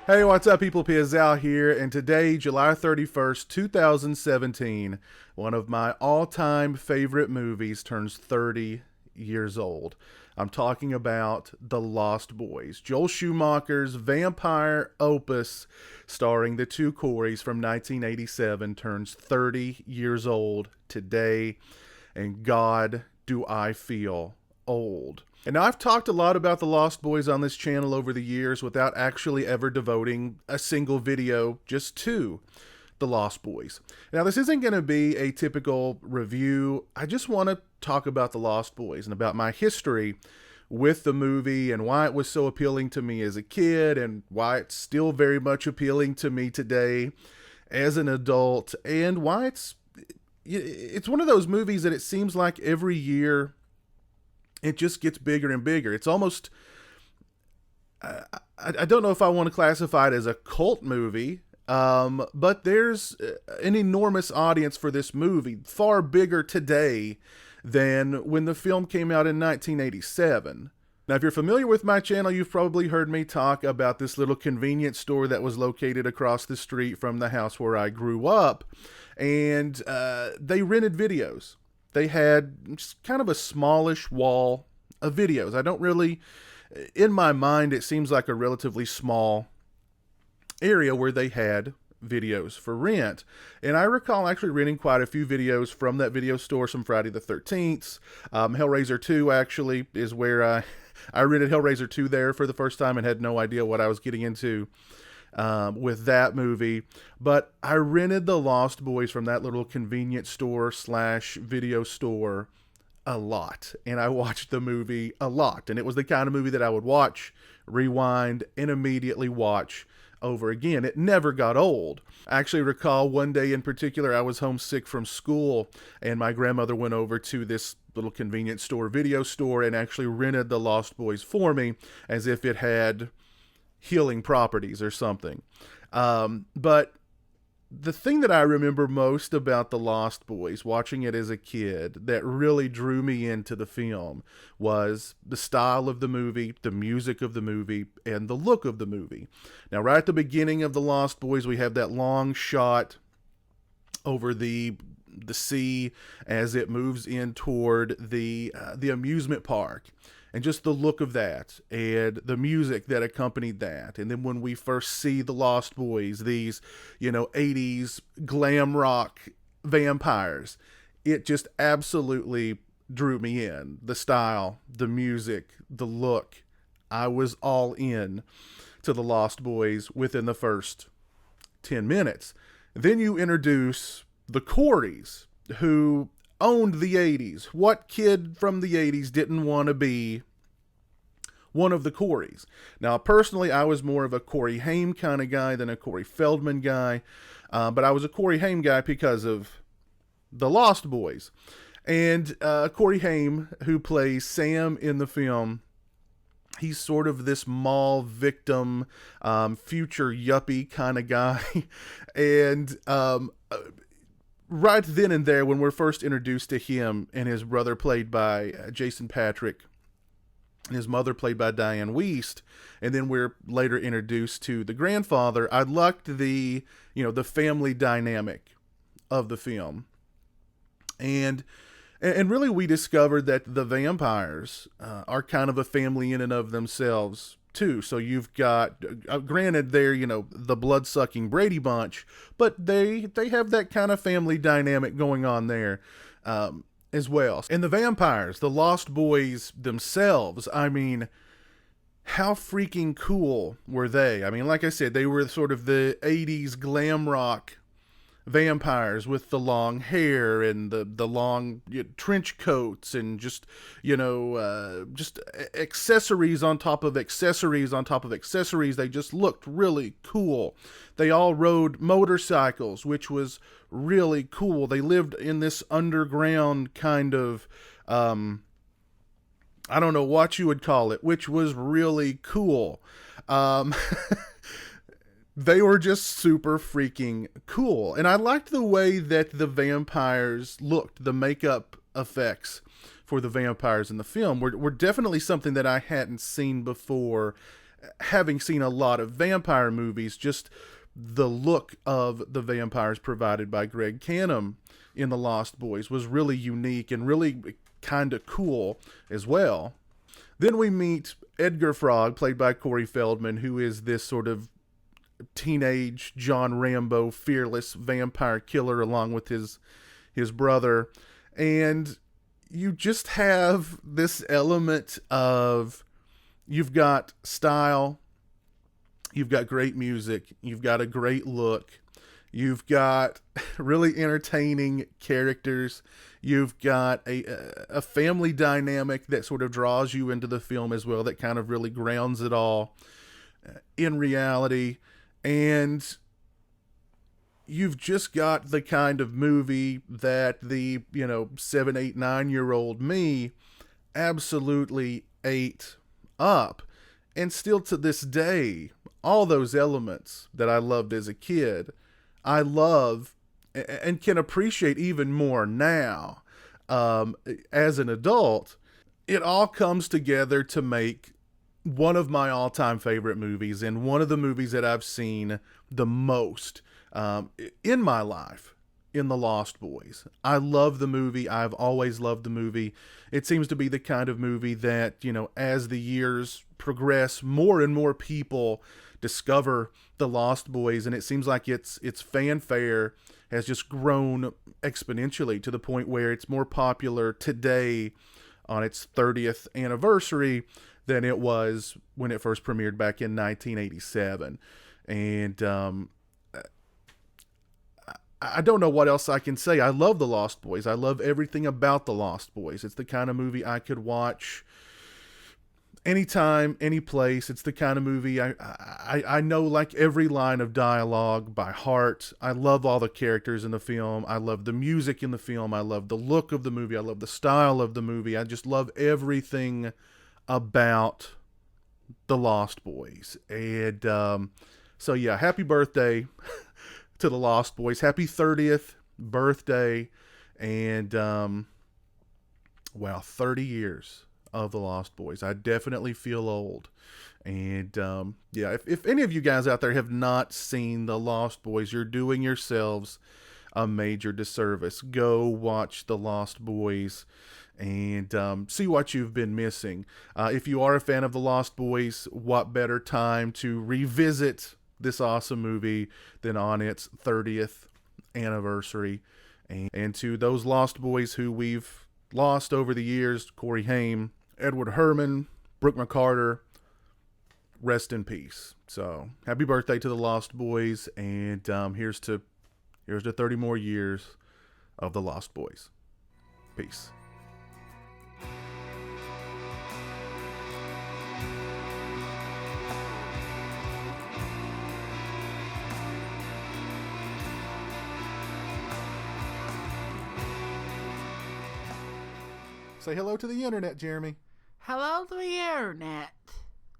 Hey, what's up, people? Piazal here, and today, July 31st, 2017, one of my all-time favorite movies turns 30 years old. I'm talking about The Lost Boys, Joel Schumacher's vampire opus starring the two Coreys from 1987 turns 30 years old today, and God, do I feel old. And now I've talked a lot about The Lost Boys on this channel over the years without actually ever devoting a single video just to The Lost Boys. Now this isn't going to be a typical review. I just want to talk about The Lost Boys and about my history with the movie and why it was so appealing to me as a kid and why it's still very much appealing to me today as an adult, and why it's one of those movies that it seems like every year it just gets bigger and bigger. It's almost, I don't know if I want to classify it as a cult movie, but there's an enormous audience for this movie, far bigger today than when the film came out in 1987. Now, if you're familiar with my channel, you've probably heard me talk about this little convenience store that was located across the street from the house where I grew up, and they rented videos. They had just kind of a smallish wall of videos. I don't really, in my mind, it seems like a relatively small area where they had videos for rent. And I recall actually renting quite a few videos from that video store, some Friday the 13th. Hellraiser 2 actually is where I rented Hellraiser 2 there for the first time and had no idea what I was getting into with that movie. But I rented The Lost Boys from that little convenience store slash video store a lot, and I watched the movie a lot, and it was the kind of movie that I would watch, rewind, and immediately watch over again. It never got old. I actually recall one day in particular I was homesick from school, and my grandmother went over to this little convenience store video store and actually rented The Lost Boys for me as if it had healing properties or something. But the thing that I remember most about The Lost Boys, watching it as a kid, that really drew me into the film was the style of the movie, the music of the movie, and the look of the movie. Now, right at the beginning of The Lost Boys, we have that long shot over the sea as it moves in toward the amusement park. And just the look of that and the music that accompanied that. And then when we first see the Lost Boys, these, 80s glam rock vampires, it just absolutely drew me in. The style, the music, the look. I was all in to the Lost Boys within the first 10 minutes. Then you introduce the Coreys, who owned the 80s. What kid from the 80s didn't want to be one of the Coreys? Now, personally, I was more of a Corey Haim kind of guy than a Corey Feldman guy, but I was a Corey Haim guy because of The Lost Boys. And Corey Haim, who plays Sam in the film, he's sort of this mall victim, future yuppie kind of guy. And right then and there, when we're first introduced to him and his brother played by Jason Patric, and his mother played by Diane Wiest, and then we're later introduced to the grandfather, I liked the family dynamic of the film. And really we discovered that the vampires are kind of a family in and of themselves too. So you've got, granted they're, the blood-sucking Brady Bunch, but they have that kind of family dynamic going on there as well. And the vampires, the Lost Boys themselves, I mean, how freaking cool were they? I mean, like I said, they were sort of the 80s glam rock vampires with the long hair and the long trench coats and just accessories on top of accessories on top of accessories. They just looked really cool. They all rode motorcycles, which was really cool. They lived in this underground kind of I don't know what you would call it, which was really cool. They were just super freaking cool. And I liked the way that the vampires looked. The makeup effects for the vampires in the film were definitely something that I hadn't seen before having seen a lot of vampire movies, just the look of the vampires provided by Greg Canham in The Lost Boys was really unique and really kind of cool as well. Then we meet Edgar Frog, played by Corey Feldman, who is this sort of teenage John Rambo, fearless vampire killer, along with his brother. And you just have this element of, you've got style, you've got great music, you've got a great look, you've got really entertaining characters, you've got a family dynamic that sort of draws you into the film as well, that kind of really grounds it all in reality. And you've just got the kind of movie that the 7, 8, 9-year-old me absolutely ate up. And still to this day, all those elements that I loved as a kid, I love and can appreciate even more now as an adult. It all comes together to make one of my all-time favorite movies, and one of the movies that I've seen the most in my life, in The Lost Boys. I love the movie. I've always loved the movie. It seems to be the kind of movie that, as the years progress, more and more people discover The Lost Boys, and it seems like its fanfare has just grown exponentially to the point where it's more popular today on its 30th anniversary than it was when it first premiered back in 1987. And I don't know what else I can say. I love The Lost Boys. I love everything about The Lost Boys. It's the kind of movie I could watch anytime, any place. It's the kind of movie I know like every line of dialogue by heart. I love all the characters in the film. I love the music in the film. I love the look of the movie. I love the style of the movie. I just love everything about The Lost Boys. And so yeah, happy birthday to The Lost Boys. Happy 30th birthday. And wow, 30 years of The Lost Boys. I definitely feel old. And yeah, if any of you guys out there have not seen The Lost Boys, you're doing yourselves a major disservice. Go watch The Lost Boys and see what you've been missing. If you are a fan of The Lost Boys, what better time to revisit this awesome movie than on its 30th anniversary? And to those Lost Boys who we've lost over the years, Corey Haim, Edward Herman, Brooke McCarter, rest in peace. So happy birthday to The Lost Boys, and here's to 30 more years of The Lost Boys. Peace. Say hello to the internet, Jeremy. Hello to the internet.